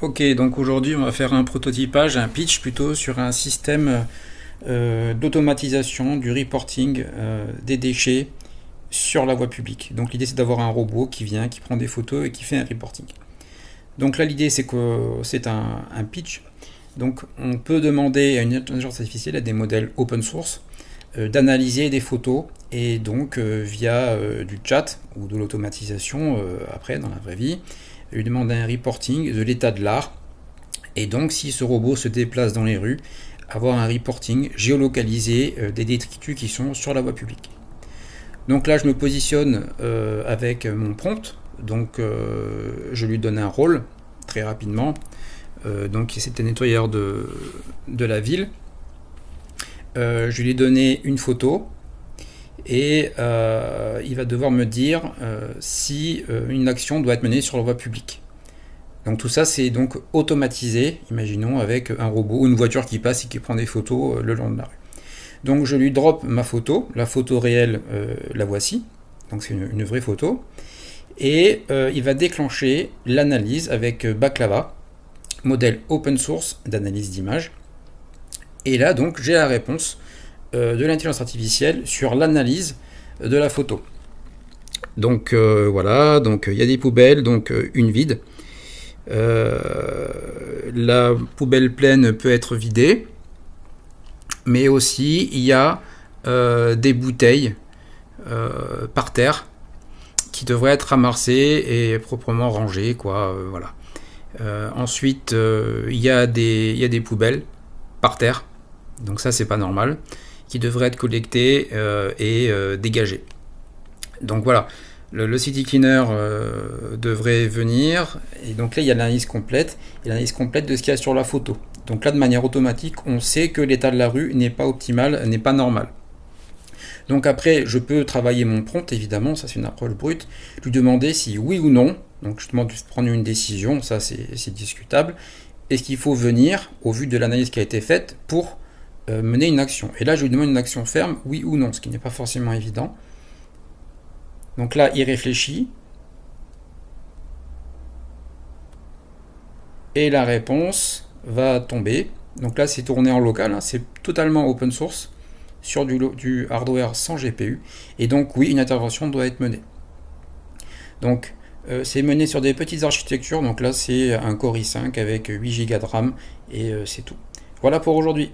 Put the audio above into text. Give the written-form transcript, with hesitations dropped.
Ok, donc aujourd'hui on va faire un prototypage, un pitch plutôt sur un système d'automatisation du reporting des déchets sur la voie publique. Donc l'idée c'est d'avoir un robot qui vient, qui prend des photos et qui fait un reporting. Donc là l'idée c'est que c'est un pitch. Donc on peut demander à une intelligence artificielle, à des modèles open source, d'analyser des photos et donc via du chat ou de l'automatisation après dans la vraie vie, lui demander un reporting de l'état de l'art et donc si ce robot se déplace dans les rues, avoir un reporting géolocalisé des détritus qui sont sur la voie publique. Donc là je me positionne avec mon prompt, donc je lui donne un rôle très rapidement, donc c'est un nettoyeur de la ville. Je lui ai donné une photo et il va devoir me dire si une action doit être menée sur la voie publique. Donc tout ça c'est donc automatisé, imaginons avec un robot ou une voiture qui passe et qui prend des photos le long de la rue. Donc je lui drop ma photo, la photo réelle, la voici, donc c'est une vraie photo, et il va déclencher l'analyse avec Baklava, modèle open source d'analyse d'image. Et là donc j'ai la réponse de l'intelligence artificielle sur l'analyse de la photo. Donc voilà, donc il y a des poubelles, donc une vide. La poubelle pleine peut être vidée, mais aussi il y a des bouteilles par terre qui devraient être ramassées et proprement rangées, quoi. Voilà. Ensuite, il y a des poubelles par terre, donc ça c'est pas normal, qui devraient être collectées et dégagées. Donc voilà, le city cleaner devrait venir, et donc là il y a l'analyse complète, et l'analyse complète de ce qu'il y a sur la photo. Donc là de manière automatique, on sait que l'état de la rue n'est pas optimal, n'est pas normal. Donc après, je peux travailler mon prompt, évidemment, ça c'est une approche brute, lui demander si oui ou non, donc je demande de prendre une décision, ça c'est discutable, est-ce qu'il faut venir, au vu de l'analyse qui a été faite, pour mener une action. Et là, je lui demande une action ferme, oui ou non, ce qui n'est pas forcément évident. Donc là, il réfléchit. Et la réponse va tomber. Donc là, c'est tourné en local, hein, c'est totalement open source, sur du hardware sans GPU. Et donc, oui, une intervention doit être menée. Donc, c'est mené sur des petites architectures. Donc là, c'est un Core i5 avec 8 Go de RAM et c'est tout. Voilà pour aujourd'hui.